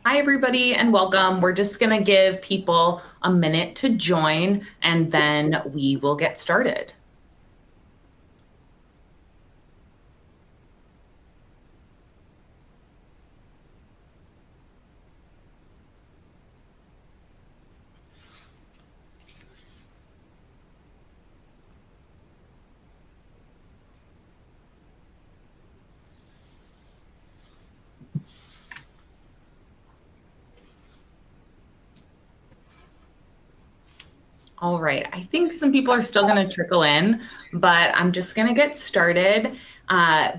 Hi, everybody, and welcome. We're just going to give people a minute to join, and then we will get started. All right, I think some people are still going to trickle in, but I'm just going to get started.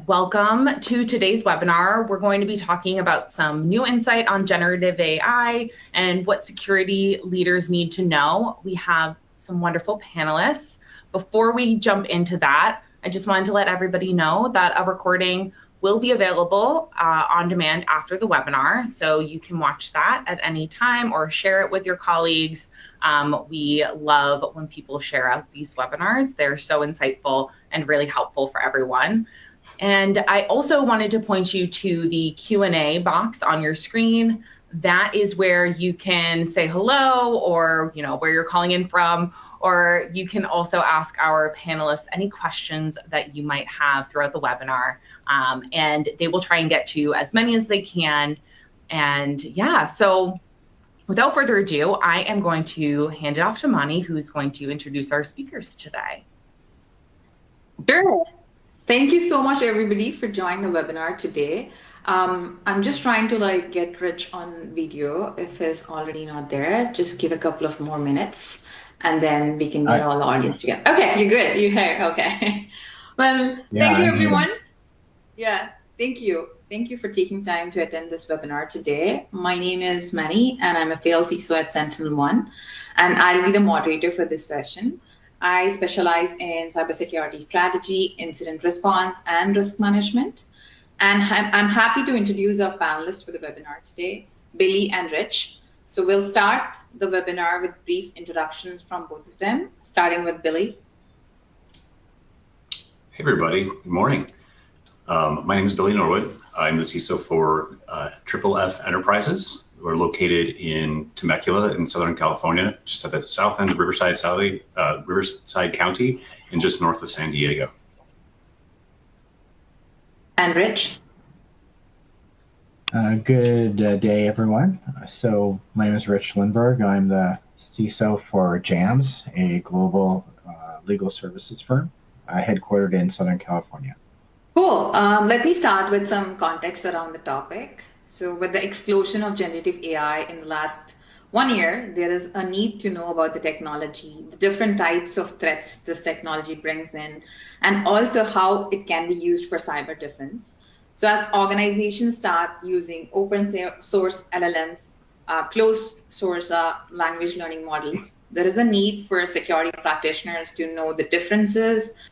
Welcome to today's webinar. We're going to be talking about some new insight on generative AI and what security leaders need to know. We have some wonderful panelists. Before we jump into that, I just wanted to let everybody know that a recording will be available on demand after the webinar, so you can watch that at any time or share it with your colleagues. We love when people share out these webinars. They're so insightful and really helpful for everyone. And I also wanted to point you to the Q&A box on your screen. That is where you can say hello or where you're calling in from, or you can also ask our panelists any questions that you might have throughout the webinar. And they will try and get to as many as they can. And yeah, so without further ado, I am going to hand it off to Mani, who's going to introduce our speakers today. Sure. Thank you so much, everybody, for joining the webinar today. I'm just trying to get Rich on video. If he's already not there, just give a couple of more minutes and then we can get all the audience together. Okay, you're good. You're here. Okay. Well, thank you, everyone. Yeah, thank you. Thank you for taking time to attend this webinar today. My name is Mani, and I'm a Fail CISO at SentinelOne, and I'll be the moderator for this session. I specialize in cybersecurity strategy, incident response, and risk management. And I'm happy to introduce our panelists for the webinar today, Billy and Rich. So we'll start the webinar with brief introductions from both of them, starting with Billy. Hey, everybody. Good morning. My name is Billy Norwood. I'm the CISO for Triple F Enterprises. We're located in Temecula in Southern California, just at the south end of Riverside County and just north of San Diego. And Rich? Good day, everyone. So my name is Rich Lindberg. I'm the CISO for JAMS, a global legal services firm headquartered in Southern California. Cool. Let me start with some context around the topic. So with the explosion of generative AI in the last 1 year, there is a need to know about the technology, the different types of threats this technology brings in, and also how it can be used for cyber defense. So as organizations start using open source LLMs, closed source language learning models, there is a need for security practitioners to know the differences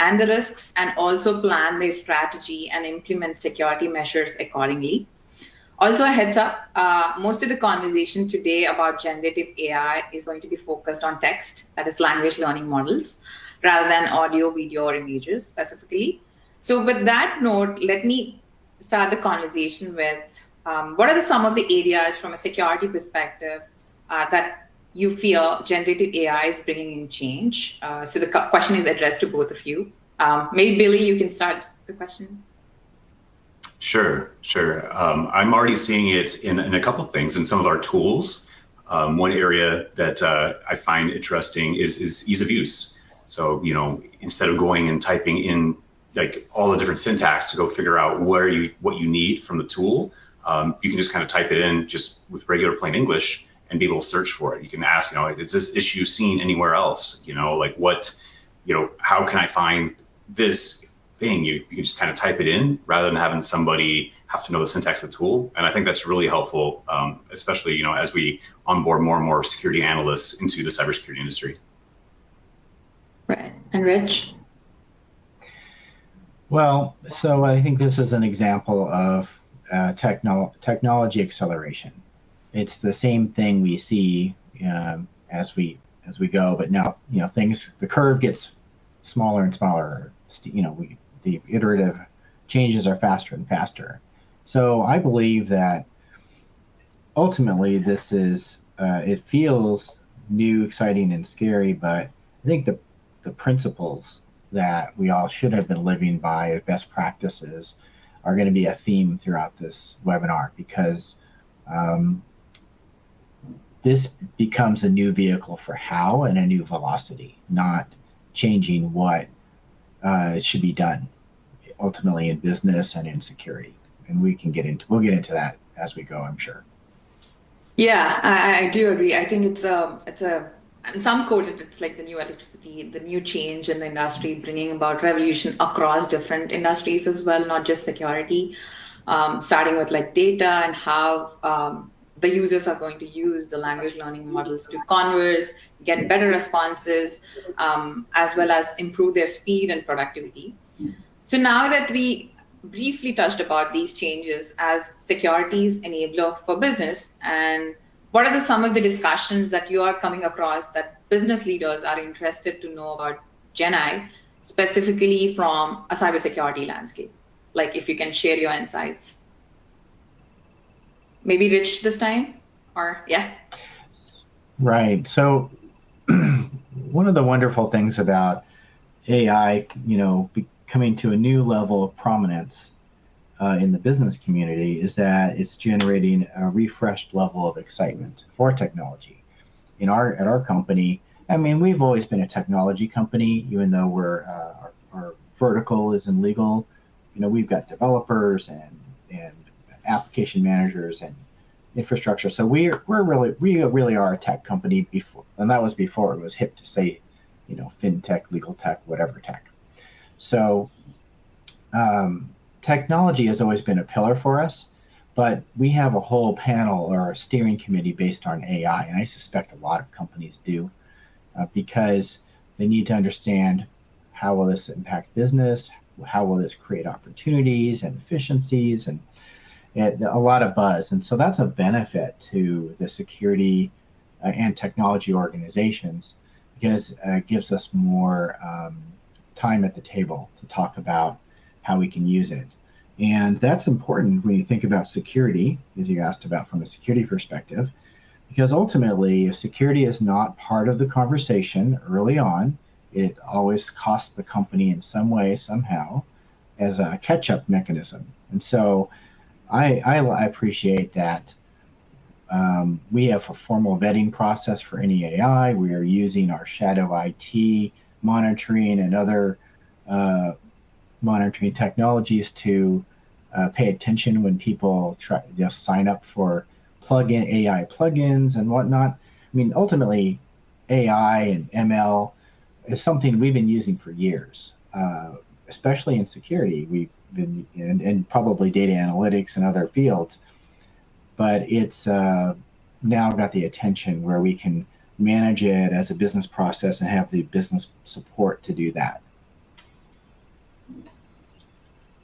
and the risks, and also plan their strategy and implement security measures accordingly. Also, a heads up, most of the conversation today about generative AI is going to be focused on text, that is language learning models, rather than audio, video, or images specifically. So with that note, let me start the conversation with what are some of the areas from a security perspective that you feel generative AI is bringing in change? So the question is addressed to both of you. Maybe Billy, you can start the question. Sure. I'm already seeing it in a couple of things in some of our tools. One area that I find interesting is ease of use. So, instead of going and typing in like all the different syntax to go figure out what you need from the tool, you can just kind of type it in just with regular plain English and be able to search for it. You can ask, is this issue seen anywhere else? How can I find this thing? You can just kind of type it in rather than having somebody have to know the syntax of the tool. And I think that's really helpful, especially, as we onboard more and more security analysts into the cybersecurity industry. Right. And Rich? Well, so I think this is an example of technology acceleration. It's the same thing we see as we go, but now the curve gets smaller and smaller. The iterative changes are faster and faster. So I believe that ultimately, this is it feels new, exciting, and scary, but I think the principles that we all should have been living by, best practices, are going to be a theme throughout this webinar because um, this becomes a new vehicle for how and a new velocity, not changing what should be done ultimately in business and in security. And we'll get into that as we go, I'm sure. Yeah, I do agree. I think it's a some quote it, it's like the new electricity, the new change in the industry, bringing about revolution across different industries as well, not just security. Starting with like data and how the users are going to use the language learning models to converse, get better responses, as well as improve their speed and productivity. So now that we briefly touched about these changes as security's enabler for business, and what are some of the discussions that you are coming across that business leaders are interested to know about Gen I, specifically from a cybersecurity landscape? Like if you can share your insights. Maybe Rich this time, or yeah. Right. So one of the wonderful things about AI, coming to a new level of prominence in the business community is that it's generating a refreshed level of excitement for technology. At our company, I mean, we've always been a technology company, even though our vertical is in legal. We've got developers and application managers and infrastructure. So we really are a tech company before, and that was before it was hip to say, fintech, legal tech, whatever tech. So technology has always been a pillar for us, but we have a whole panel or a steering committee based on AI, and I suspect a lot of companies do, because they need to understand how will this impact business, how will this create opportunities and efficiencies, and a lot of buzz. And so that's a benefit to the security and technology organizations because it gives us more time at the table to talk about how we can use it. And that's important when you think about security, as you asked about from a security perspective, because ultimately, if security is not part of the conversation early on, it always costs the company in some way, somehow, as a catch-up mechanism. And so I appreciate that we have a formal vetting process for any AI. We are using our shadow IT monitoring and other monitoring technologies to pay attention when people sign up for AI plugins and whatnot. I mean, ultimately, AI and ML is something we've been using for years, especially in security. We've been and probably data analytics and other fields, but it's now got the attention where we can manage it as a business process and have the business support to do that.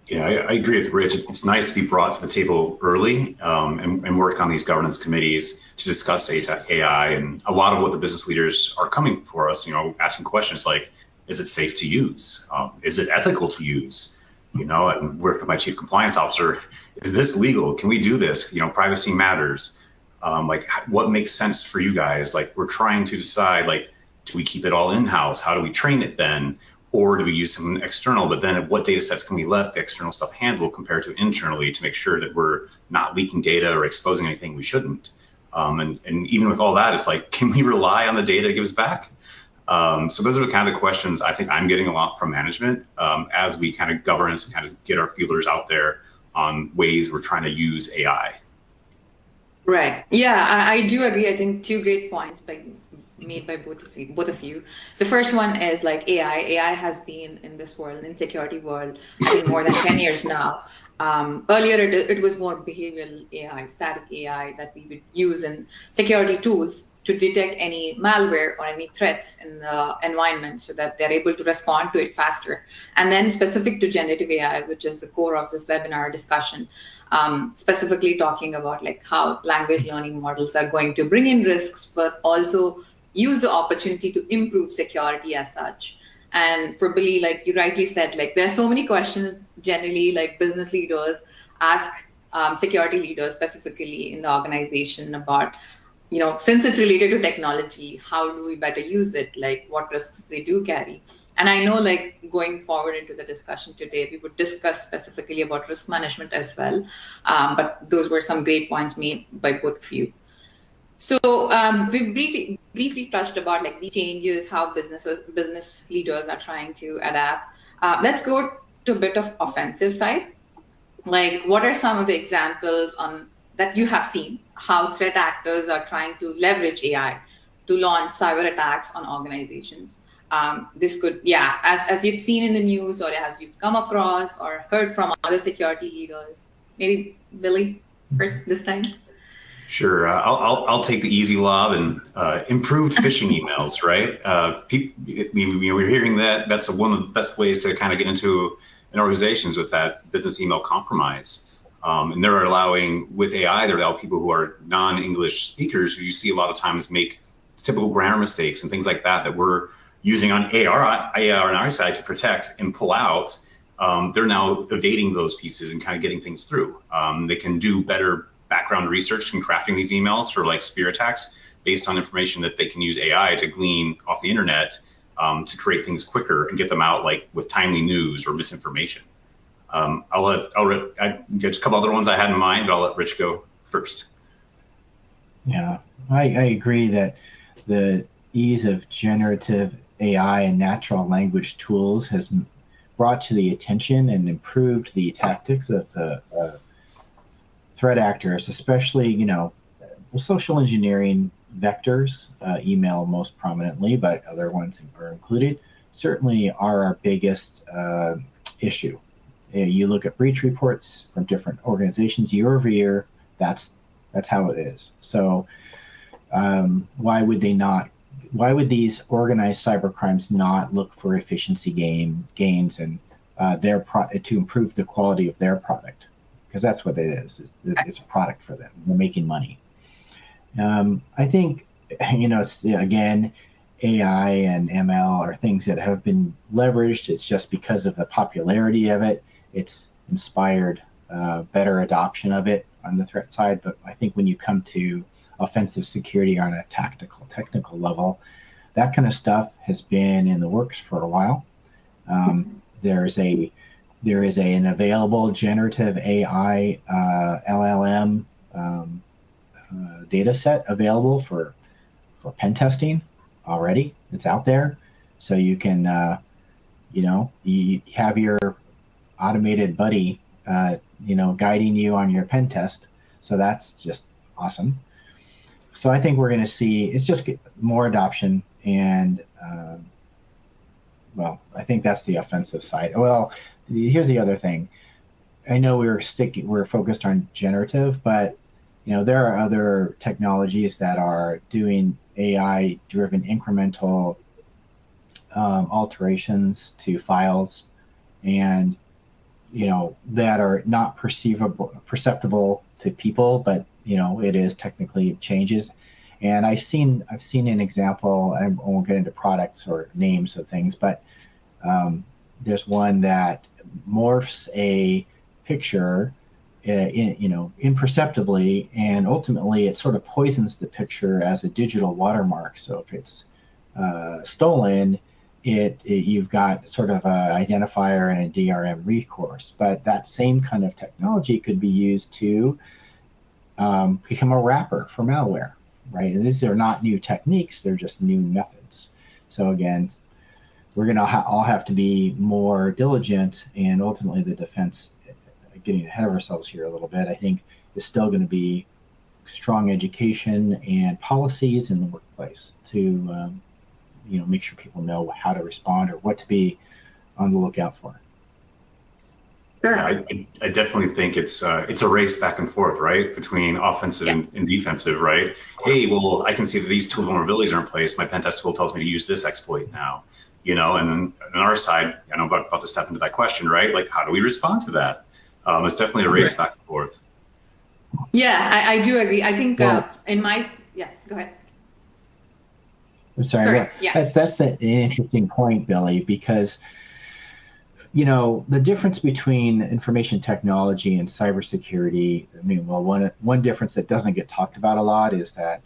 Yeah, I agree with Rich. It's nice to be brought to the table early and work on these governance committees to discuss AI. And a lot of what the business leaders are coming for us, asking questions like, is it safe to use? Is it ethical to use? And work with my chief compliance officer. Is this legal? Can we do this? Privacy matters. What makes sense for you guys? We're trying to decide, do we keep it all in-house? How do we train it then? Or do we use some external? But then what data sets can we let the external stuff handle compared to internally to make sure that we're not leaking data or exposing anything we shouldn't? And even with all that, it's can we rely on the data it gives back? So those are the kind of questions I think I'm getting a lot from management as we kind of governance and kind of get our feelers out there on ways we're trying to use AI. Right. Yeah, I do agree. I think two great points made by both of you. The first one is AI. AI has been in this world, in security world, I think more than 10 years now. Earlier, it was more behavioral AI, static AI that we would use in security tools to detect any malware or any threats in the environment so that they're able to respond to it faster. And then specific to generative AI, which is the core of this webinar discussion, specifically talking about how language learning models are going to bring in risks, but also use the opportunity to improve security as such. And for Billy, you rightly said, there are so many questions generally business leaders ask security leaders specifically in the organization about, since it's related to technology, how do we better use it? Like what risks they do carry. And I know like going forward into the discussion today, we would discuss specifically about risk management as well. But those were some great points made by both of you. So we've briefly touched about like the changes, how business leaders are trying to adapt. Let's go to a bit of offensive side. Like, what are some of the examples on that you have seen how threat actors are trying to leverage AI to launch cyber attacks on organizations? This could, yeah, as you've seen in the news or as you've come across or heard from other security leaders. Maybe Billy first this time. Sure, I'll take the easy lob and improved phishing emails, right? We're hearing that that's one of the best ways to kind of get into an organizations with that business email compromise. And they're allowing, with AI, they're allowing people who are non-English speakers, who you see a lot of times make typical grammar mistakes and things like that, that we're using on AR on our side to protect and pull out. They're now evading those pieces and kind of getting things through. They can do better background research in crafting these emails for like spear attacks based on information that they can use AI to glean off the internet to create things quicker and get them out like with timely news or misinformation. I get a couple other ones I had in mind, but I'll let Rich go first. Yeah, I agree that the ease of generative AI and natural language tools has brought to the attention and improved the tactics of the threat actors, especially, social engineering vectors, email most prominently, but other ones are included, certainly are our biggest issue. You look at breach reports from different organizations year over year, that's how it is. So why would these organized cyber crimes not look for efficiency gains and to improve the quality of their product? Because that's what it is. It's a product for them. They're making money. I think, again, AI and ML are things that have been leveraged. It's just because of the popularity of it. It's inspired better adoption of it on the threat side. But I think when you come to offensive security on a technical level, that kind of stuff has been in the works for a while. There is an available generative AI LLM data set available for pen testing already. It's out there, so you can you have your automated buddy guiding you on your pen test. So that's just awesome. So I think we're going to see it's just more adoption, and I think that's the offensive side. Well, here's the other thing. I know we're focused on generative, but there are other technologies that are doing AI-driven incremental alterations to files, and that are not perceptible to people, but it is technically changes. And I've seen an example. I won't get into products or names of things, but there's one that morphs a picture imperceptibly, and ultimately it sort of poisons the picture as a digital watermark. So if it's stolen, you've got sort of an identifier and a DRM recourse. But that same kind of technology could be used to become a wrapper for malware, right? And these are not new techniques; they're just new methods. So again, we're going to all have to be more diligent, and ultimately the defense, getting ahead of ourselves here a little bit, I think is still going to be strong education and policies in the workplace to make sure people know how to respond or what to be on the lookout for. Sure. Yeah, I definitely think it's a race back and forth, right, between offensive and defensive, right? Hey, well, I can see that these two vulnerabilities are in place. My pen test tool tells me to use this exploit now, and then on our side, I'm about to step into that question, right? Like, how do we respond to that? It's definitely a race back and forth. Yeah, I do agree. I think go ahead. I'm sorry. Yeah. That's an interesting point, Billy, because the difference between information technology and cybersecurity, I mean, well, one difference that doesn't get talked about a lot is that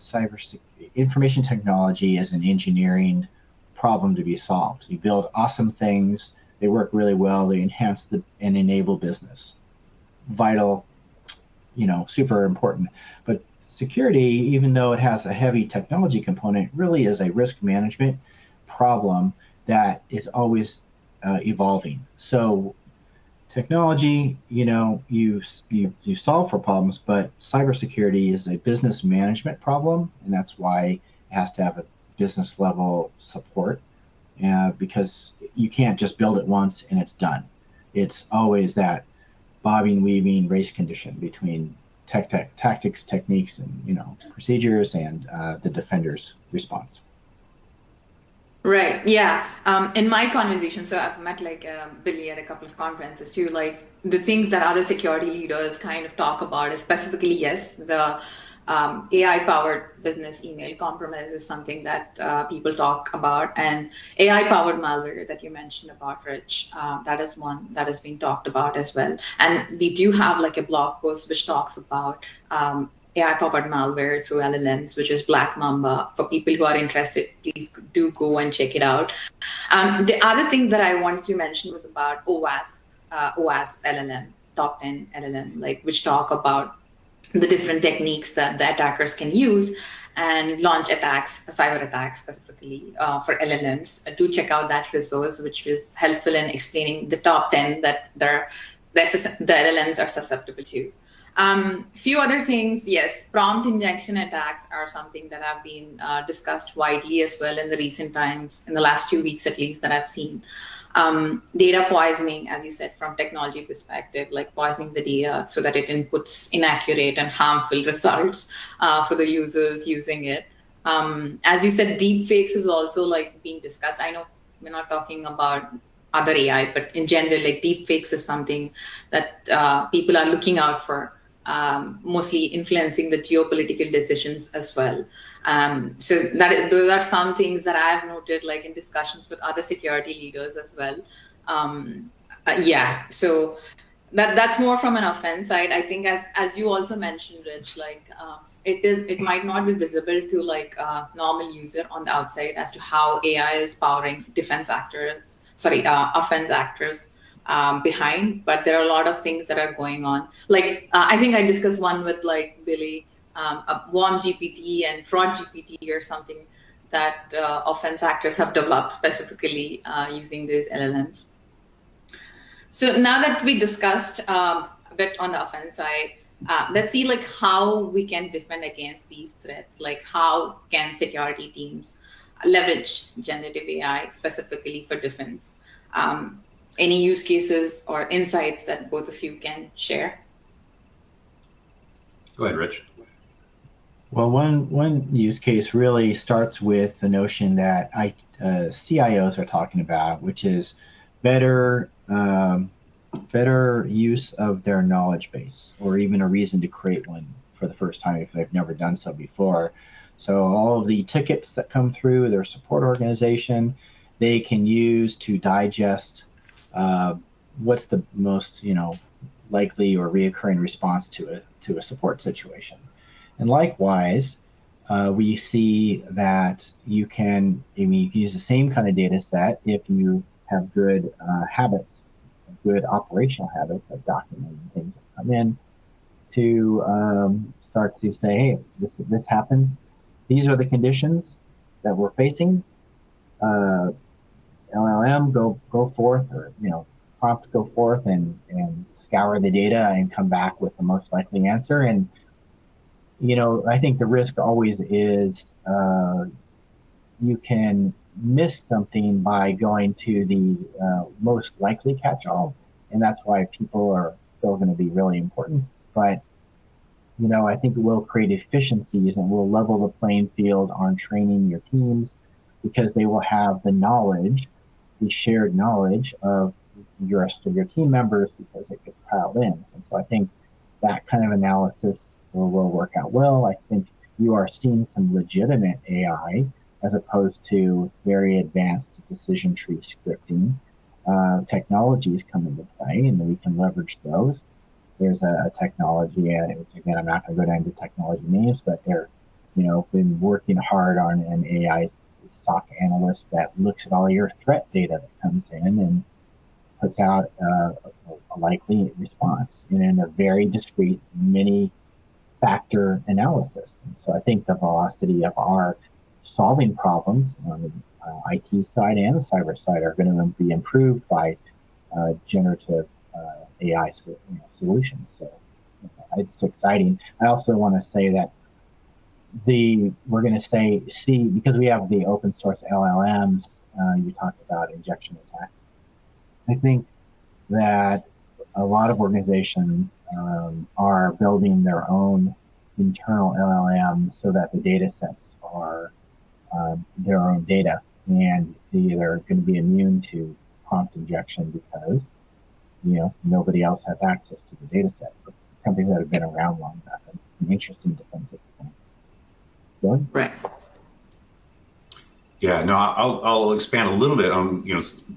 information technology is an engineering problem to be solved. You build awesome things, they work really well, they enhance and enable business. Vital, super important. But security, even though it has a heavy technology component, really is a risk management problem that is always evolving. So technology, you solve for problems, but cybersecurity is a business management problem, and that's why it has to have a business level support, because you can't just build it once and it's done. It's always that bobbing, weaving race condition between tactics, techniques, and procedures, and the defender's response. Right. Yeah. In my conversation, so I've met Billy at a couple of conferences too. Like the things that other security leaders kind of talk about is specifically, yes, the AI-powered business email compromise is something that people talk about, and AI-powered malware that you mentioned about, Rich, that is one that has been talked about as well. And we do have like a blog post which talks about AI-powered malware through LLMs, which is Black Mamba. For people who are interested, please do go and check it out. The other things that I wanted to mention was about OWASP LLM, top 10 LLM, which talk about the different techniques that the attackers can use and launch attacks, cyber attacks specifically for LLMs. Do check out that resource, which was helpful in explaining the top 10 that the LLMs are susceptible to. Few other things, yes, prompt injection attacks are something that have been discussed widely as well in the recent times, in the last 2 weeks at least, that I've seen. Data poisoning, as you said, from technology perspective, like poisoning the data so that it inputs inaccurate and harmful results for the users using it. As you said, deepfakes is also being discussed. I know we're not talking about other AI, but in general, deepfakes is something that people are looking out for. Mostly influencing the geopolitical decisions as well. So those are some things that I've noted, in discussions with other security leaders as well. Yeah, so that's more from an offense side. I think as you also mentioned, Rich, it might not be visible to a normal user on the outside as to how AI is powering offense actors behind, but there are a lot of things that are going on. I think I discussed one with Billy, a warm GPT and fraud GPT or something that offense actors have developed specifically using these LLMs. So now that we discussed a bit on the offense side, let's see how we can defend against these threats. How can security teams leverage generative AI specifically for defense? Any use cases or insights that both of you can share? Go ahead, Rich. Well, one use case really starts with the notion that CIOs are talking about, which is better use of their knowledge base, or even a reason to create one for the first time if they've never done so before. So all of the tickets that come through their support organization, they can use to digest what's the most likely or reoccurring response to a support situation. And likewise, we see that you can use the same kind of data set if you have good habits, good operational habits of documenting things that come in, to start to say, hey, this happens. These are the conditions that we're facing. LLM, go forth, or prompt go forth and scour the data and come back with the most likely answer. And I think the risk always is you can miss something by going to the most likely catch-all, and that's why people are still going to be really important. But I think it will create efficiencies and will level the playing field on training your teams, because they will have the knowledge, the shared knowledge of the rest of your team members, because it gets piled in. And so I think that kind of analysis will work out well. I think you are seeing some legitimate AI as opposed to very advanced decision tree scripting. technologies come into play, and we can leverage those. There's a technology, which again, I'm not going to go down to technology names, but they're, been working hard on an AI SOC analyst that looks at all your threat data that comes in and puts out a likely response in a very discrete many factor analysis. And so I think the velocity of our solving problems on the IT side and the cyber side are going to be improved by generative AI solutions. So it's exciting. I also want to say that we're going to see, because we have the open source LLMs, you talked about injection attacks. I think that a lot of organizations are building their own internal LLM so that the data sets are their own data, and they're going to be immune to prompt injection because nobody else has access to the data set. But companies that have been around long enough, and it's an interesting defensive point. Dylan? Right. Yeah, no, I'll expand a little bit on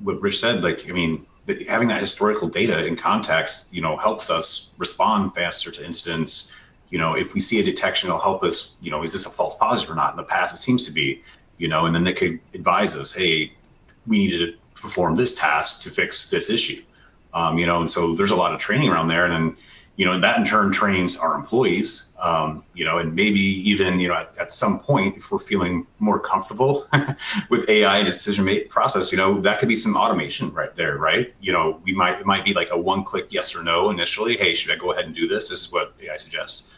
what Rich said. Like, I mean, having that historical data in context, helps us respond faster to incidents. If we see a detection, it'll help us. Is this a false positive or not? In the past, it seems to be. And then they could advise us, hey, we need to perform this task to fix this issue. And so there's a lot of training around there, and then that in turn trains our employees, and maybe even, at some point, if we're feeling more comfortable with AI decision-making process, that could be some automation right there, right? It might be like a one-click yes or no initially. Hey, should I go ahead and do this? This is what AI suggests.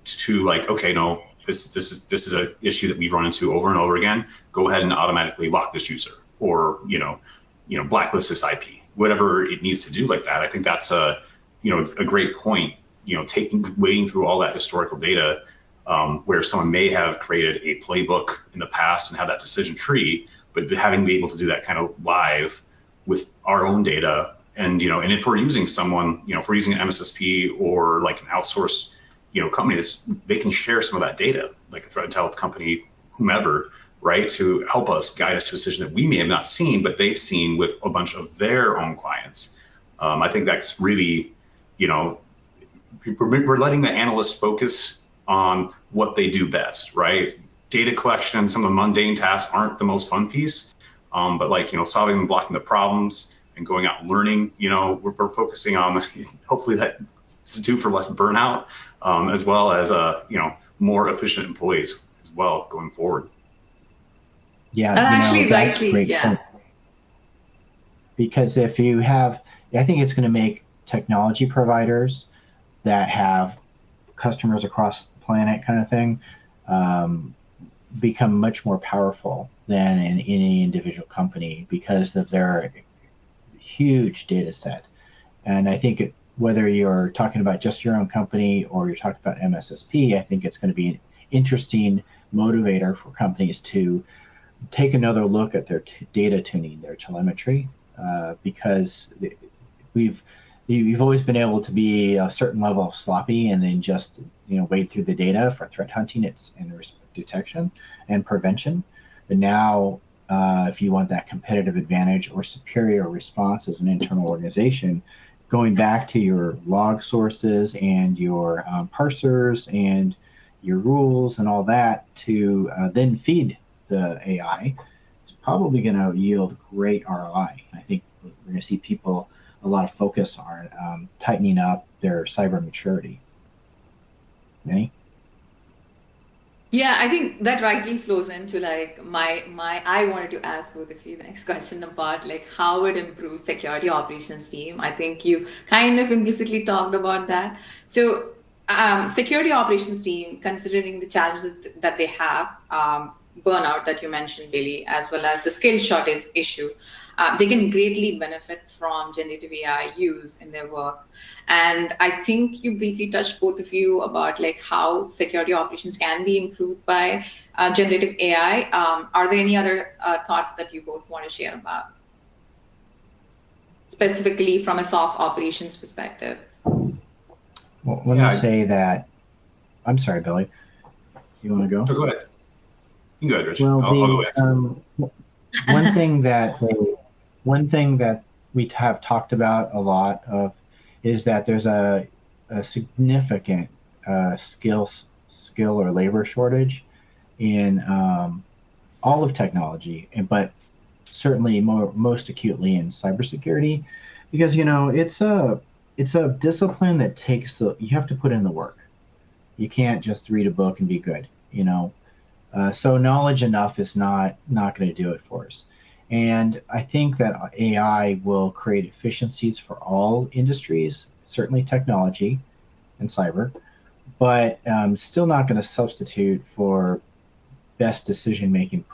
To like, okay, no, this is an issue that we run into over and over again. Go ahead and automatically lock this user, or blacklist this IP, whatever it needs to do like that. I think that's a great point, wading through all that historical data, where someone may have created a playbook in the past and had that decision tree, but having to be able to do that kind of live with our own data. And, and if we're using someone, if we're using an MSSP or like an outsourced, company, they can share some of that data, like a threat intelligence company, whomever, right, to help us guide us to a decision that we may have not seen, but they've seen with a bunch of their own clients. I think that's really, we're letting the analysts focus on what they do best, right? Data collection and some of the mundane tasks aren't the most fun piece, but like, solving and blocking the problems and going out and learning, we're focusing on, hopefully that is due for less burnout, as well as, more efficient employees as well going forward. Yeah, And actually, that's likely, great yeah. point. Because if you have, I think it's going to make technology providers that have customers across the planet kind of thing become much more powerful than in any individual company because of their huge data set. And I think whether you're talking about just your own company or you're talking about MSSP, I think it's going to be an interesting motivator for companies to take another look at their data tuning, their telemetry, because you've always been able to be a certain level of sloppy and then just wade through the data for threat hunting, and detection and prevention. But now, if you want that competitive advantage or superior response as an internal organization, going back to your log sources and your parsers and your rules and all that to then feed the AI, is probably going to yield great ROI. I think we're going to see people a lot of focus on tightening up their cyber maturity. Manny? Yeah, I think that rightly flows into like I wanted to ask both of you the next question about like how it improves security operations team. I think you kind of implicitly talked about that. So security operations team, considering the challenges that they have, burnout that you mentioned, Billy, as well as the skill shortage issue, they can greatly benefit from generative AI use in their work. And I think you briefly touched, both of you, about like how security operations can be improved by generative AI. Are there any other thoughts that you both want to share about, specifically from a SOC operations perspective? Well, let me say that. I'm sorry, Billy. You want to go? No, go ahead. You can go ahead, Rich. Well, I'll go next. one thing that we have talked about a lot of is that there's a significant skill or labor shortage in all of technology, but certainly most acutely in cybersecurity, because it's a discipline that you have to put in the work. You can't just read a book and be good, so knowledge enough is not going to do it for us. And I think that AI will create efficiencies for all industries, certainly technology and cyber, but still not going to substitute for best decision-making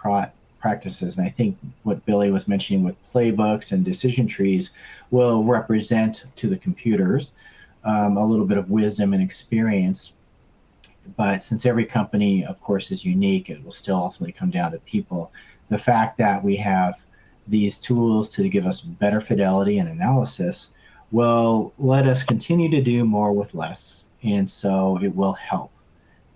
practices. And I think what Billy was mentioning with playbooks and decision trees will represent to the computers a little bit of wisdom and experience. But since every company, of course, is unique, it will still ultimately come down to people. The fact that we have these tools to give us better fidelity and analysis will let us continue to do more with less. And so it will help.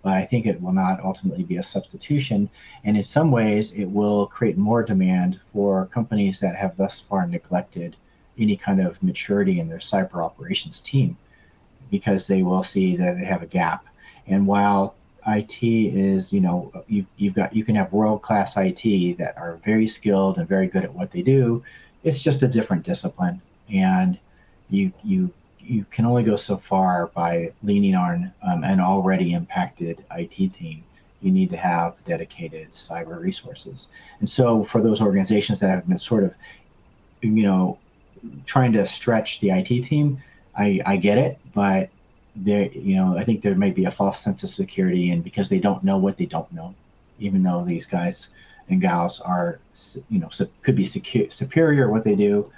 But I think it will not ultimately be a substitution. And in some ways, it will create more demand for companies that have thus far neglected any kind of maturity in their cyber operations team, because they will see that they have a gap. And while IT is, you can have world-class IT that are very skilled and very good at what they do. It's just a different discipline, and you can only go so far by leaning on an already impacted IT team. You need to have dedicated cyber resources. And so for those organizations that have been sort of, trying to stretch the IT team, I get it, but I think there may be a false sense of security, and because they don't know what they don't know, even though these guys and gals are, could be superior at what they do,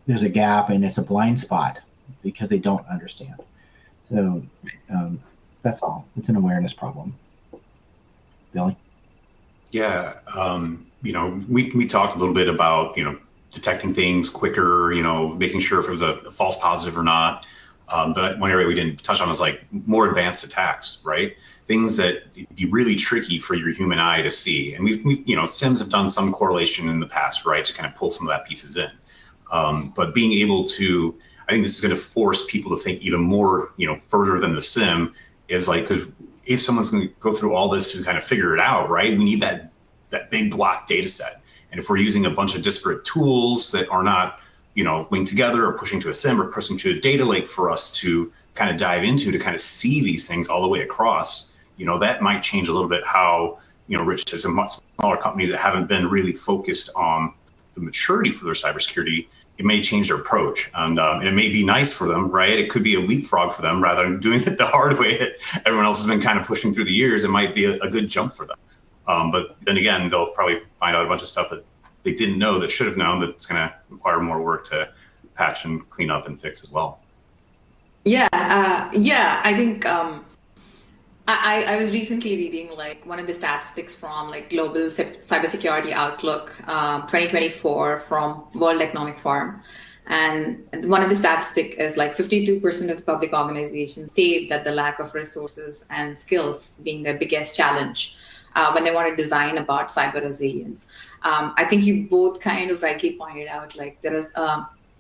there's a gap and it's a blind spot because they don't understand. So that's all. It's an awareness problem. Billy? Yeah, we talked a little bit about, detecting things quicker, making sure if it was a false positive or not. But one area we didn't touch on is like more advanced attacks, right? Things that be really tricky for your human eye to see. And we've SIMs have done some correlation in the past, right, to kind of pull some of that pieces in. But being able to, I think this is going to force people to think even more, further than the SIM is like, because if someone's going to go through all this to kind of figure it out, right, we need that big block data set. And if we're using a bunch of disparate tools that are not, linked together or pushing to a SIM or pushing to a data lake for us to kind of dive into to kind of see these things all the way across, that might change a little bit how, Rich says, much smaller companies that haven't been really focused on the maturity for their cybersecurity, it may change their approach. And it may be nice for them, right? It could be a leapfrog for them rather than doing it the hard way that everyone else has been kind of pushing through the years. It might be a good jump for them. But then again, they'll probably find out a bunch of stuff that they didn't know that should have known that's going to require more work to patch and clean up and fix as well. Yeah, I think I was recently reading like one of the statistics from like Global Cybersecurity Outlook 2024 from World Economic Forum. And one of the statistics is like 52% of the public organizations state that the lack of resources and skills being their biggest challenge when they want to design about cyber resilience. I think you both kind of rightly pointed out, like there is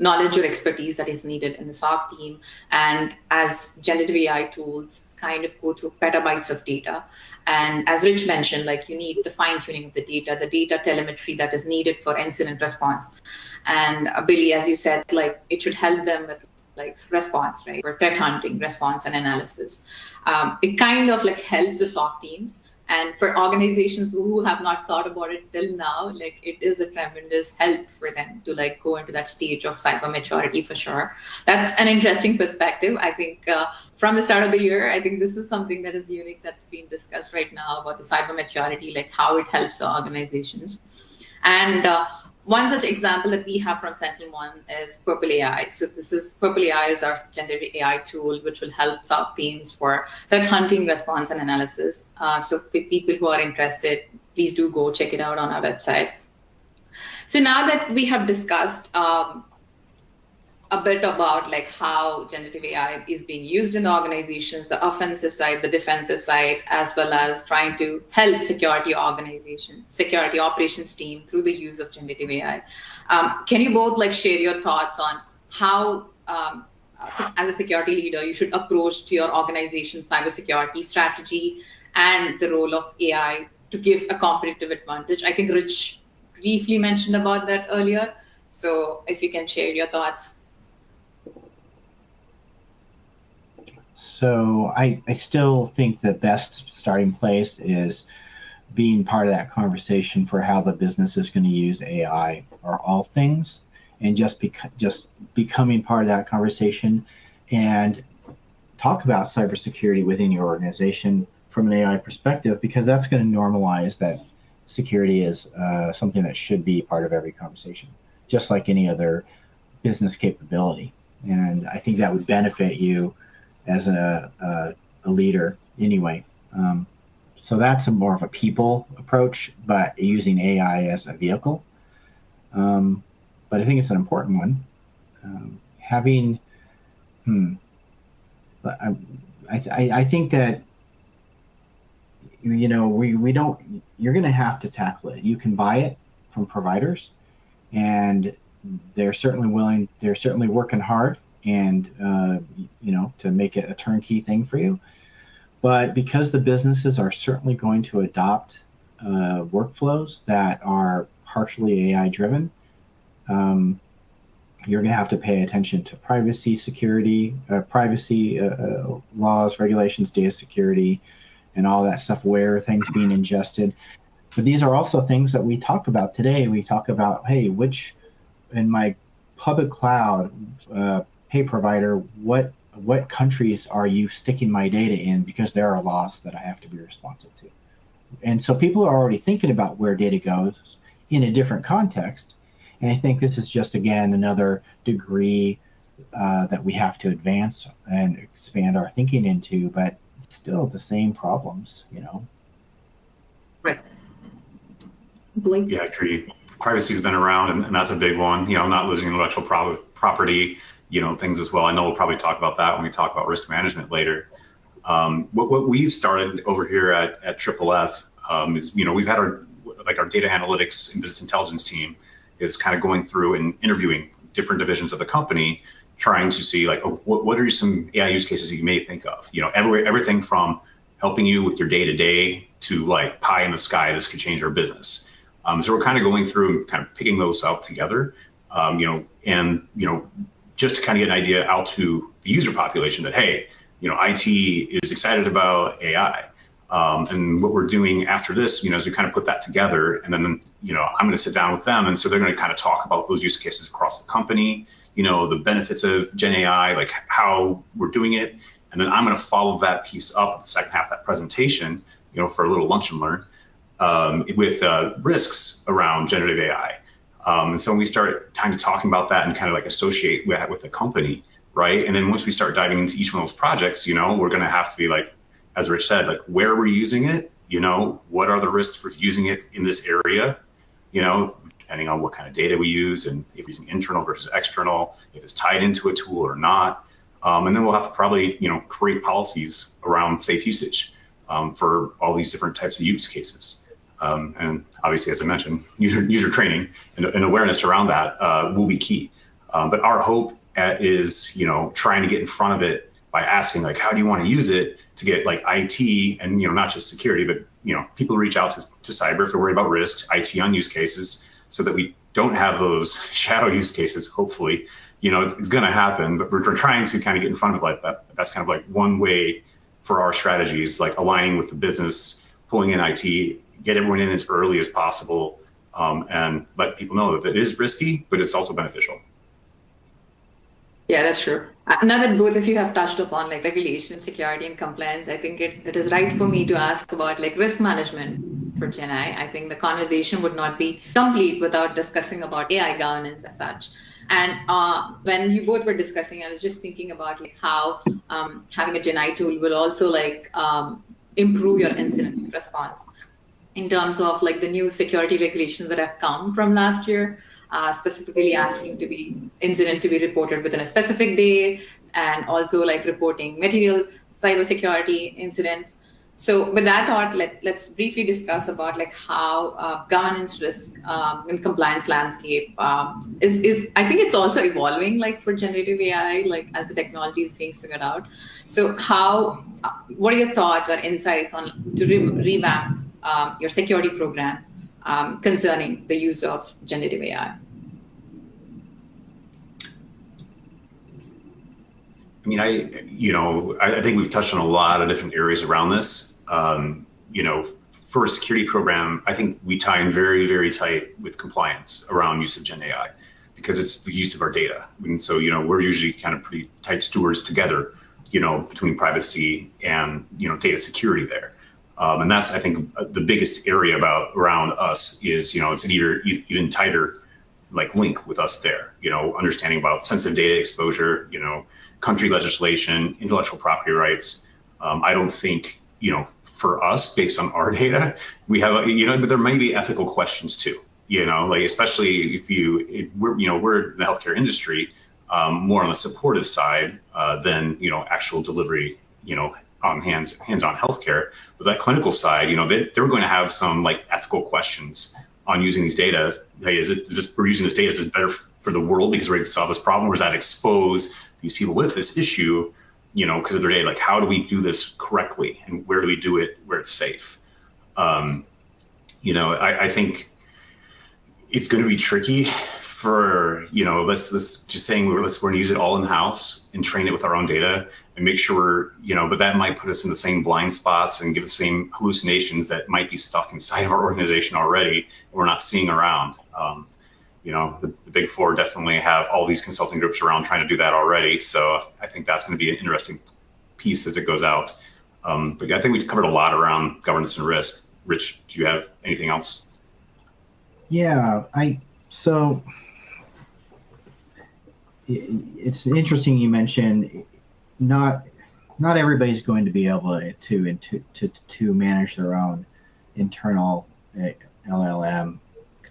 knowledge or expertise that is needed in the SOC team. And as generative AI tools kind of go through petabytes of data. And as Rich mentioned, like you need the fine tuning of the data telemetry that is needed for incident response. And Billy, as you said, like it should help them with like response, right? For threat hunting, response and analysis. It kind of like helps the SOC teams. And for organizations who have not thought about it till now, like it is a tremendous help for them to like go into that stage of cyber maturity for sure. That's an interesting perspective. I think from the start of the year, I think this is something that is unique that's being discussed right now about the cyber maturity, like how it helps the organizations. And one such example that we have from SentinelOne is Purple AI. So Purple AI is our generative AI tool, which will help SOC teams for threat hunting, response, and analysis. So for people who are interested, please do go check it out on our website. So now that we have discussed a bit about like how generative AI is being used in the organizations, the offensive side, the defensive side, as well as trying to help security operations team through the use of generative AI. Can you both like share your thoughts on how, as a security leader, you should approach to your organization's cybersecurity strategy and the role of AI to give a competitive advantage? I think Rich briefly mentioned about that earlier. So if you can share your thoughts. So I still think the best starting place is being part of that conversation for how the business is going to use AI or all things, and just becoming part of that conversation and talk about cybersecurity within your organization from an AI perspective, because that's going to normalize that security is something that should be part of every conversation, just like any other business capability. And I think that would benefit you as a leader anyway. So that's more of a people approach, but using AI as a vehicle. But I think it's an important one. I think that, we don't, you're going to have to tackle it. You can buy it from providers, and they're certainly working hard and, to make it a turnkey thing for you. But because the businesses are certainly going to adopt workflows that are partially AI driven, you're going to have to pay attention to privacy laws, regulations, data security, and all that stuff, where things being ingested. But these are also things that we talk about today. We talk about, hey, which in my public cloud pay provider, what countries are you sticking my data in, because there are laws that I have to be responsive to. And so people are already thinking about where data goes in a different context. And I think this is just, again, another degree that we have to advance and expand our thinking into, but still the same problems, Right. Blake? Yeah, I agree. Privacy's been around, and that's a big one. Not losing intellectual property, things as well. I know we'll probably talk about that when we talk about risk management later. What we've started over here at Triple F is, we've had our data analytics and business intelligence team is kind of going through and interviewing different divisions of the company, trying to see what are some AI use cases you may think of. Everything from helping you with your day-to-day to like pie in the sky, this could change our business. So we're kind of going through and kind of picking those out together, just to kind of get an idea out to the user population that, hey, IT is excited about AI. And what we're doing after this, is we kind of put that together, and then, I'm going to sit down with them. And so they're going to kind of talk about those use cases across the company, the benefits of Gen AI, like how we're doing it. And then I'm going to follow that piece up the second half of that presentation, for a little lunch and learn with risks around generative AI. And so when we start kind of talking about that and kind of like associate that with the company, right? And then once we start diving into each one of those projects, we're going to have to be like, as Rich said, like, where are we using it? What are the risks for using it in this area? Depending on what kind of data we use, and if we're using internal versus external, if it's tied into a tool or not. And then we'll have to probably, create policies around safe usage for all these different types of use cases. And obviously, as I mentioned, user training and awareness around that will be key. But our hope is, trying to get in front of it by asking, like, how do you want to use it to get like IT and, not just security, but, people reach out to cyber if they're worried about risks, IT on use cases, so that we don't have those shadow use cases. Hopefully, it's going to happen, but we're trying to kind of get in front of like that. That's kind of like one way for our strategies, like aligning with the business, pulling in IT, get everyone in as early as possible, and let people know that it is risky, but it's also beneficial. Yeah, that's true. Now that both of you have touched upon like regulation, security, and compliance, I think it is right for me to ask about like risk management for Gen AI. I think the conversation would not be complete without discussing about AI governance as such. And when you both were discussing, I was just thinking about like how having a Gen AI tool will also like improve your incident response in terms of like the new security regulations that have come from last year. specifically asking to be incident to be reported within a specific day, and also like reporting material cybersecurity incidents. So with that thought, let's briefly discuss about like how governance risk and compliance landscape is I think it's also evolving like for generative AI, like as the technology is being figured out. So how, what are your thoughts or insights on to revamp your security program concerning the use of generative AI? I mean, I think we've touched on a lot of different areas around this. For a security program, I think we tie in very, very tight with compliance around use of Gen AI because it's the use of our data. And so, we're usually kind of pretty tight stewards together, between privacy and, data security there. And that's, I think, the biggest area around us is, it's an even tighter like link with us there, understanding about sensitive data exposure, country legislation, intellectual property rights. I don't think, for us, based on our data, we have, but there may be ethical questions too, like especially if we're in the healthcare industry, more on the supportive side than, actual delivery, on hands-on healthcare. But that clinical side, they're going to have some like ethical questions on using these data. Hey, we're using this data, is this better for the world because we're able to solve this problem, or does that expose these people with this issue, because of their data? Like, how do we do this correctly, and where do we do it where it's safe? I think it's going to be tricky for, let's just saying we're going to use it all in house and train it with our own data and make sure but that might put us in the same blind spots and give the same hallucinations that might be stuck inside of our organization already and we're not seeing around. The big four definitely have all these consulting groups around trying to do that already. So I think that's going to be an interesting piece as it goes out. But I think we covered a lot around governance and risk. Rich, do you have anything else? Yeah, so it's interesting you mentioned not everybody's going to be able to manage their own internal LLM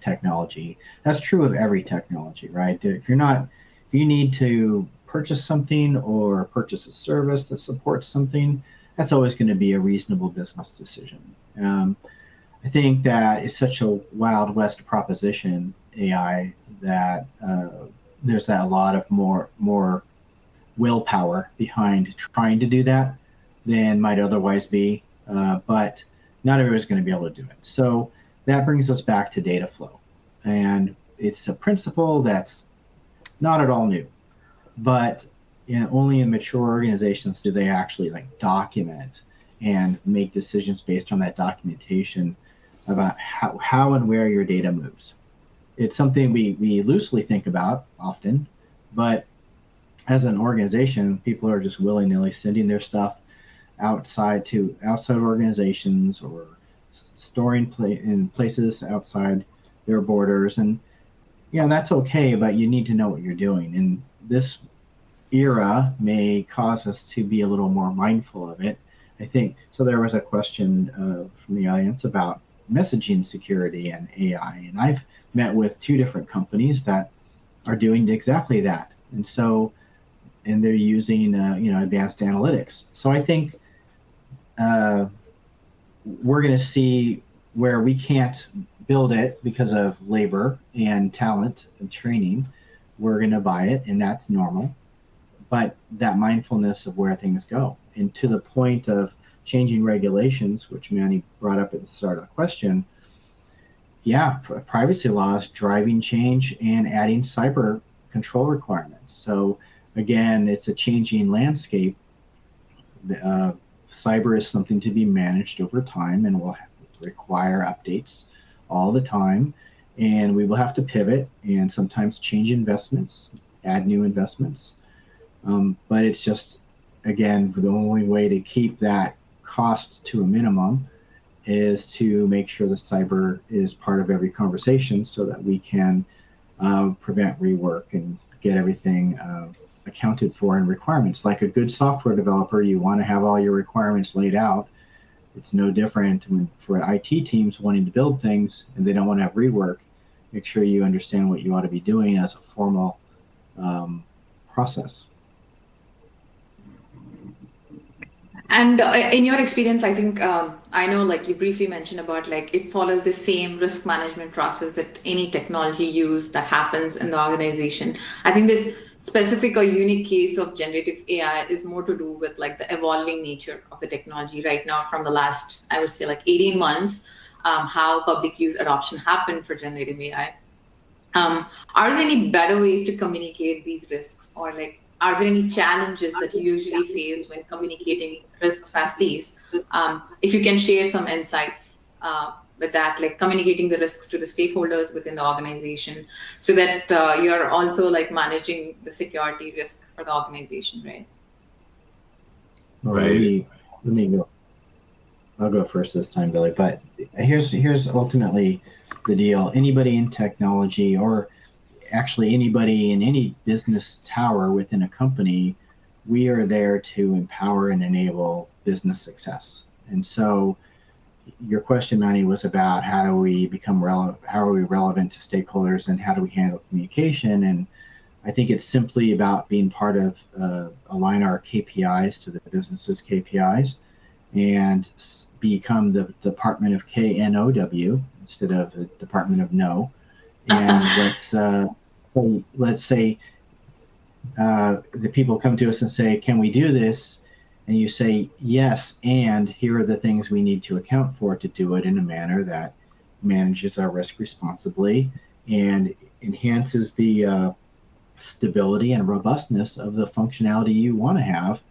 technology. That's true of every technology, right? If you need to purchase something or purchase a service that supports something, that's always going to be a reasonable business decision. I think that it's such a Wild West proposition, AI, that there's a lot of more willpower behind trying to do that than might otherwise be, but not everybody's going to be able to do it. So that brings us back to data flow. And it's a principle that's not at all new, but only in mature organizations do they actually like document and make decisions based on that documentation about how and where your data moves. It's something we loosely think about often, but as an organization, people are just willy-nilly sending their stuff outside organizations or storing in places outside their borders. And that's okay, but you need to know what you're doing. And this era may cause us to be a little more mindful of it, I think. So there was a question from the audience about messaging security and AI. And I've met with 2 different companies that are doing exactly that. And they're using advanced analytics. So I think we're going to see where we can't build it because of labor and talent and training. We're going to buy it, and that's normal. But that mindfulness of where things go, and to the point of changing regulations, which Manny brought up at the start of the question, privacy laws driving change and adding cyber control requirements. So again, it's a changing landscape. Cyber is something to be managed over time and will require updates all the time. And we will have to pivot and sometimes change investments, add new investments. But it's just, again, the only way to keep that cost to a minimum is to make sure that cyber is part of every conversation so that we can prevent rework and get everything accounted for in requirements. Like a good software developer, you want to have all your requirements laid out. It's no different for IT teams wanting to build things and they don't want to have rework. make sure you understand what you ought to be doing as a formal process. And in your experience, I think I know, like you briefly mentioned about, like it follows the same risk management process that any technology use that happens in the organization. I think this specific or unique case of generative AI is more to do with like the evolving nature of the technology right now from the last, I would say, like 18 months, how public use adoption happened for generative AI. Are there any better ways to communicate these risks, or like are there any challenges that you usually face when communicating risks as these? If you can share some insights with that, like communicating the risks to the stakeholders within the organization, so that you're also like managing the security risk for the organization, right? Well, Right. let me go. I'll go first this time, Billy. But here's ultimately the deal. Anybody in technology, or actually anybody in any business tower within a company, we are there to empower and enable business success. And so your question, Manny, was about how do we become relevant, how are we relevant to stakeholders, and how do we handle communication? And I think it's simply about being part of align our KPIs to the business's KPIs and become the Department of KNOW instead of the Department of No. And let's say the people come to us and say, "Can we do this?" And you say, "Yes, and here are the things we need to account for to do it in a manner that manages our risk responsibly and enhances the stability and robustness of the functionality you want to have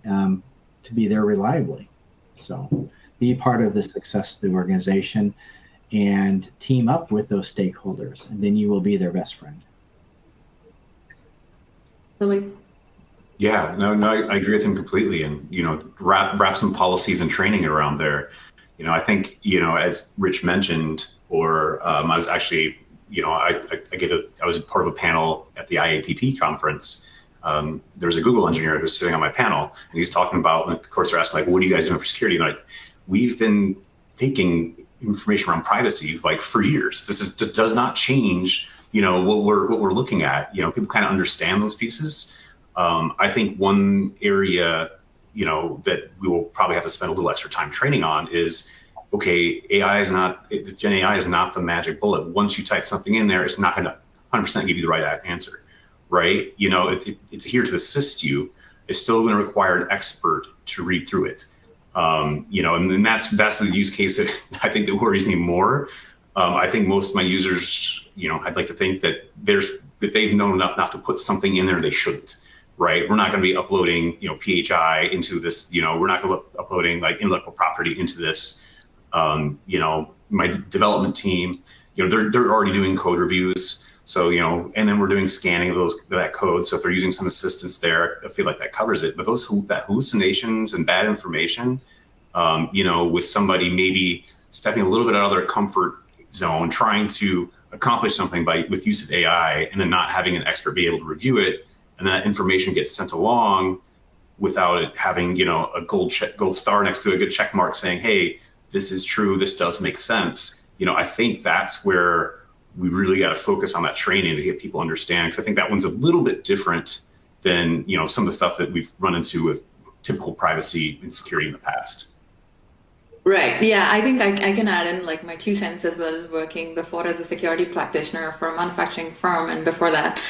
to be there reliably." So be part of the success of the organization and team up with those stakeholders, and then you will be their best friend. Really? Yeah, no, I agree with him completely. And, wrap some policies and training around there. I think, as Rich mentioned, or I was actually, I was part of a panel at the IAPP conference. There was a Google engineer who was sitting on my panel, and he's talking about, of course, they're asking, like, what are you guys doing for security? And like, we've been taking information around privacy like for years. This does not change, what we're looking at. People kind of understand those pieces. I think one area, that we will probably have to spend a little extra time training on is, okay, Gen AI is not the magic bullet. Once you type something in there, it's not going to 100% give you the right answer, right? It's here to assist you. It's still going to require an expert to read through it. And then that's the use case that I think that worries me more. I think most of my users, I'd like to think that they've known enough not to put something in there they shouldn't, right? We're not going to be uploading, PHI into this, we're not going to be uploading like intellectual property into this. My development team, they're already doing code reviews. So, and then we're doing scanning of that code. So if they're using some assistance there, I feel like that covers it. But that hallucinations and bad information, with somebody maybe stepping a little bit out of their comfort zone, trying to accomplish something with use of AI, and then not having an expert be able to review it, and that information gets sent along without it having, a gold star next to a good check mark saying, hey, this is true, this does make sense. I think that's where we really got to focus on that training to get people understand, because I think that one's a little bit different than some of the stuff that we've run into with typical privacy and security in the past. Right. Yeah, I think I can add in like my 2 cents as well, working before as a security practitioner for a manufacturing firm, and before that.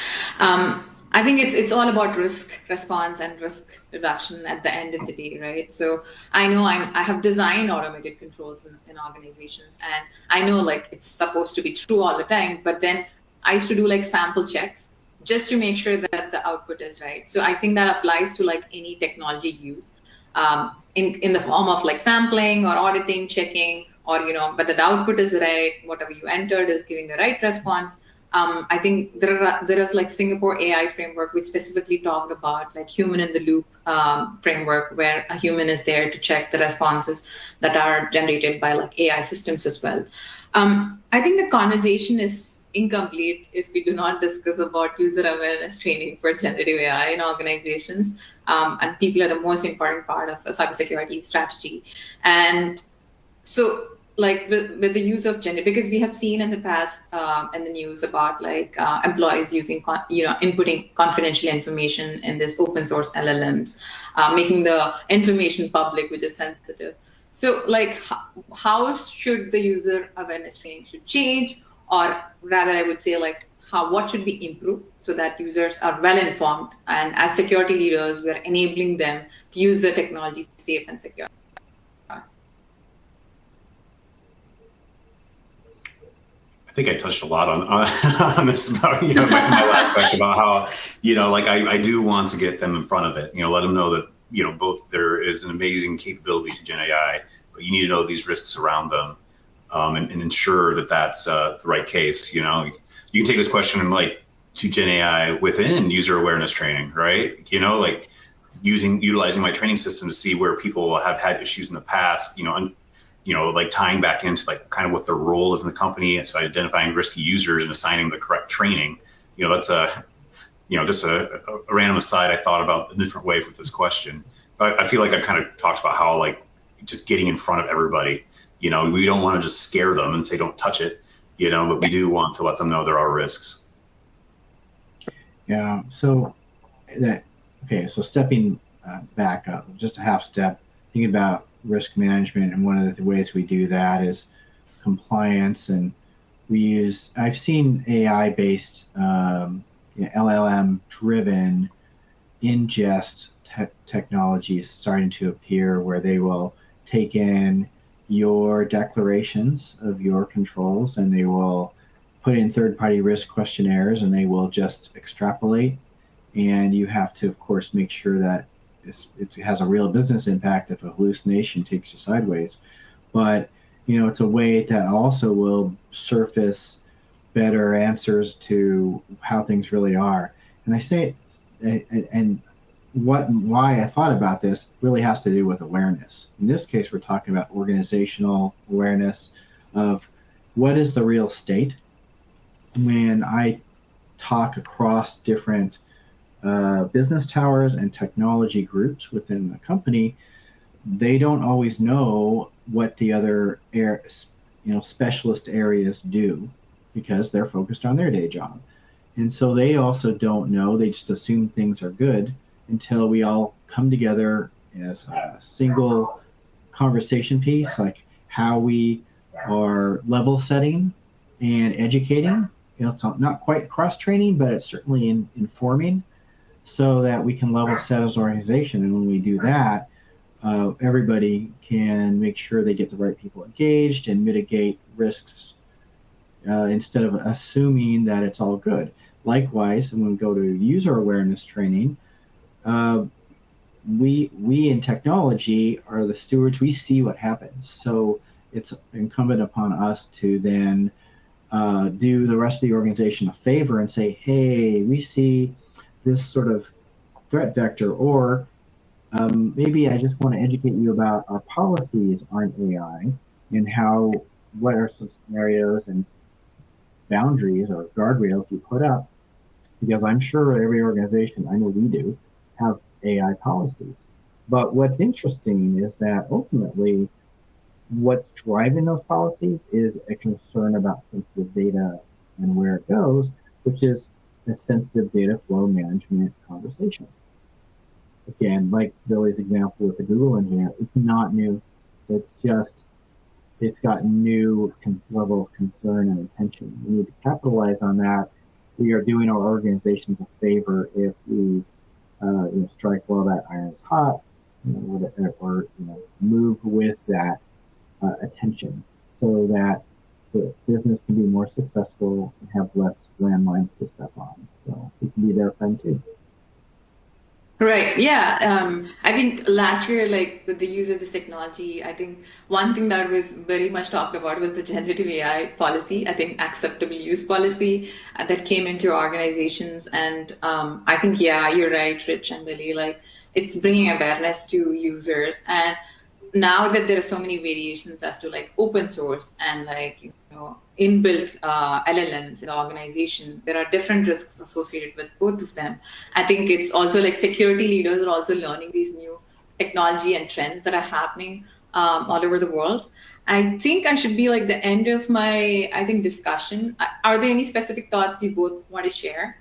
I think it's all about risk response and risk reduction at the end of the day, right? So I know I have designed automated controls in organizations, and I know like it's supposed to be true all the time, but then I used to do like sample checks just to make sure that the output is right. So I think that applies to like any technology use, in the form of like sampling or auditing, checking, or but the output is right, whatever you entered is giving the right response. I think there is like Singapore AI framework, which specifically talked about like human in the loop framework, where a human is there to check the responses that are generated by like AI systems as well. I think the conversation is incomplete if we do not discuss about user awareness training for generative AI in organizations. And people are the most important part of a cybersecurity strategy. And so like with the use of gender, because we have seen in the past in the news about like employees using inputting confidential information in this open source LLMs, making the information public, which is sensitive. So like how should the user awareness training should change, or rather I would say like what should be improved so that users are well informed, and as security leaders we are enabling them to use the technology safe and secure. I think I touched a lot on this about my last question about how like I do want to get them in front of it. Let them know that both there is an amazing capability to Gen AI, but you need to know these risks around them, and ensure that that's the right case. You can take this question and like to Gen AI within user awareness training, right? Like utilizing my training system to see where people have had issues in the past. Like tying back into like kind of what their role is in the company, and so identifying risky users and assigning the correct training. That's just a random aside I thought about a different way with this question. But I feel like I kind of talked about how like just getting in front of everybody. We don't want to just scare them and say don't touch it, but we do want to let them know there are risks. Yeah. So so stepping back up just a half step, thinking about risk management, and one of the ways we do that is compliance. And I've seen AI based LLM driven ingest technologies starting to appear, where they will take in your declarations of your controls and they will put in third-party risk questionnaires, and they will just extrapolate, and you have to of course make sure that it has a real business impact if a hallucination takes you sideways. But it's a way that also will surface better answers to how things really are. And I say, and why I thought about this really has to do with awareness. In this case, we're talking about organizational awareness of what is the real state. When I talk across different business towers and technology groups within the company, they don't always know what the other specialist areas do, because they're focused on their day job. And so they also don't know, they just assume things are good until we all come together as a single conversation piece, like how we are level setting and educating. It's not quite cross training, but it's certainly informing, so that we can level set as an organization. And when we do that, everybody can make sure they get the right people engaged and mitigate risks instead of assuming that it's all good. Likewise, when we go to user awareness training, we in technology are the stewards. We see what happens. So it's incumbent upon us to then do the rest of the organization a favor and say, hey, we see this sort of threat vector, or maybe I just want to educate you about our policies on AI and what are some scenarios and boundaries or guardrails you put up, because I'm sure every organization, I know we do, have AI policies. But what's interesting is that ultimately what's driving those policies is a concern about sensitive data and where it goes, which is a sensitive data flow management conversation. Again, like Billy's example with the Google in here, it's not new. It's got new level of concern and attention. We need to capitalize on that. We are doing our organizations a favor if we strike while that iron is hot, or move with that attention, so that the business can be more successful and have less landmines to step on. So we can be their friend too. Right. Yeah. I think last year, like with the use of this technology, I think one thing that was very much talked about was the generative AI policy. I think acceptable use policy that came into organizations. And I think, yeah, you're right, Rich and Billy, like it's bringing awareness to users. And now that there are so many variations as to like open source and like, inbuilt LLMs in the organization, there are different risks associated with both of them. I think it's also like security leaders are also learning these new technology and trends that are happening. all over the world. I think I should be like the end of my, I think, discussion. Are there any specific thoughts you both want to share?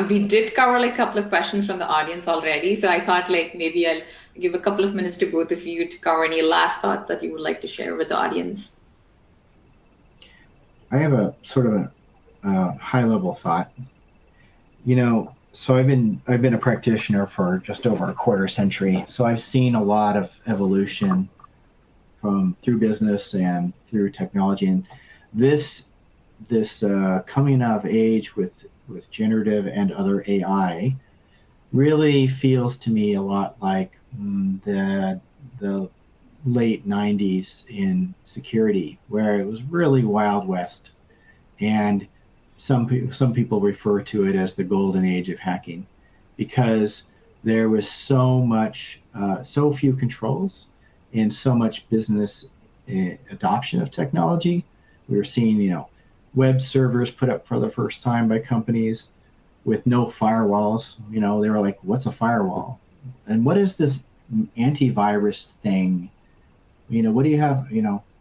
We did cover like a couple of questions from the audience already, so I thought like maybe I'll give a couple of minutes to both of you to cover any last thoughts that you would like to share with the audience. I have a sort of a high level thought. So I've been a practitioner for just over a quarter century. So I've seen a lot of evolution from through business and through technology, and this coming of age with generative and other AI really feels to me a lot like the late 90s in security, where it was really Wild West. And some people refer to it as the golden age of hacking, because there was so much, so few controls and so much business adoption of technology. We were seeing, web servers put up for the first time by companies with no firewalls. They were like, what's a firewall? And what is this antivirus thing? What do you have?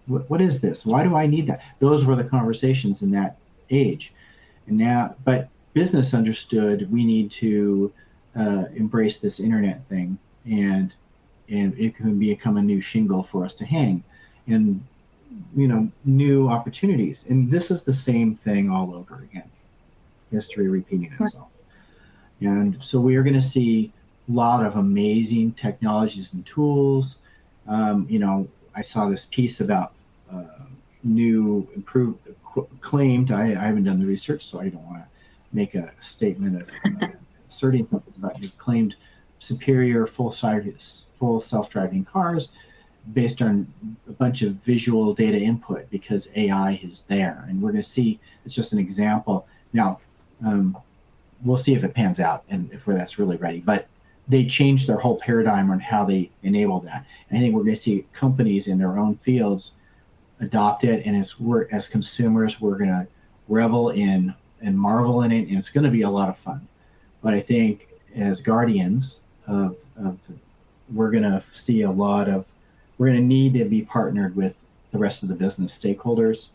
What is this? Why do I need that? Those were the conversations in that age. And now, but business understood we need to embrace this internet thing, and it can become a new shingle for us to hang, and new opportunities. And this is the same thing all over again, history repeating itself. And so we are going to see a lot of amazing technologies and tools. I saw this piece about new improved claimed, I haven't done the research, so I don't want to make a statement of asserting something, but they claimed superior full self-driving cars based on a bunch of visual data input, because AI is there. And we're going to see, it's just an example. Now, we'll see if it pans out and if that's really ready. But they changed their whole paradigm on how they enable that. And I think we're going to see companies in their own fields adopt it. And as consumers, we're going to revel in and marvel in it. And it's going to be a lot of fun. But I think as guardians of we're going to see we're going to need to be partnered with the rest of the business stakeholders.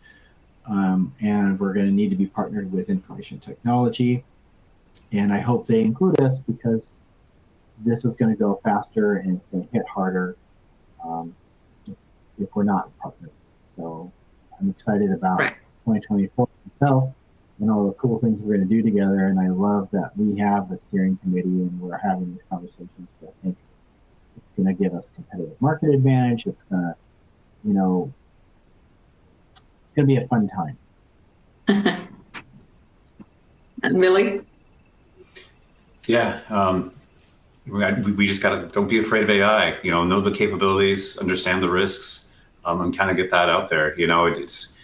And we're going to need to be partnered with information technology. And I hope they include us, because this is going to go faster and it's going to hit harder if we're not partnered. So I'm excited about 2024 itself and all the cool things we're going to do together. And I love that we have the steering committee and we're having these conversations. I think it's going to give us competitive market advantage. It's going to, it's going to be a fun time. And Millie? Yeah. We just got to, don't be afraid of AI, know the capabilities, understand the risks, and kind of get that out there. It's,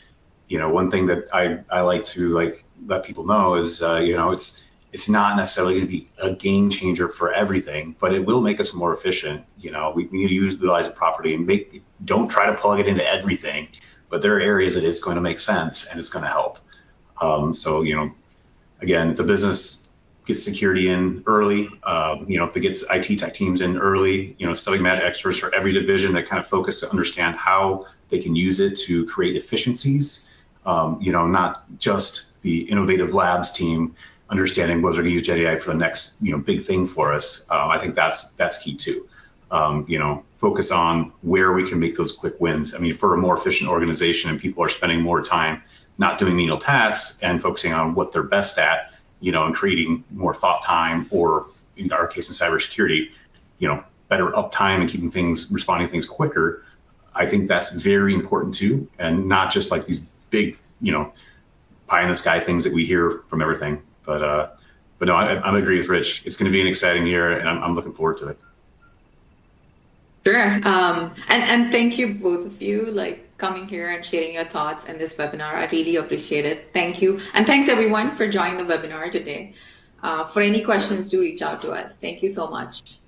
one thing that I like to let people know is, it's not necessarily going to be a game changer for everything, but it will make us more efficient. We need to utilize it properly and don't try to plug it into everything, but there are areas that it's going to make sense and it's going to help. So, again, the business gets security in early, if it gets IT tech teams in early, subject matter experts for every division that kind of focus to understand how they can use it to create efficiencies, not just the innovative labs team understanding whether they're going to use Gen AI for the next, big thing for us. I think that's key too. Focus on where we can make those quick wins. I mean, for a more efficient organization and people are spending more time not doing menial tasks and focusing on what they're best at, and creating more thought time, or in our case in cybersecurity, better uptime and responding to things quicker. I think that's very important too. And not just like these big, pie in the sky things that we hear from everything. But no, I'm agree with Rich. It's going to be an exciting year and I'm looking forward to it. Sure. And thank you, both of you, coming here and sharing your thoughts in this webinar. I really appreciate it. Thank you. And thanks everyone for joining the webinar today. For any questions, do reach out to us. Thank you so much.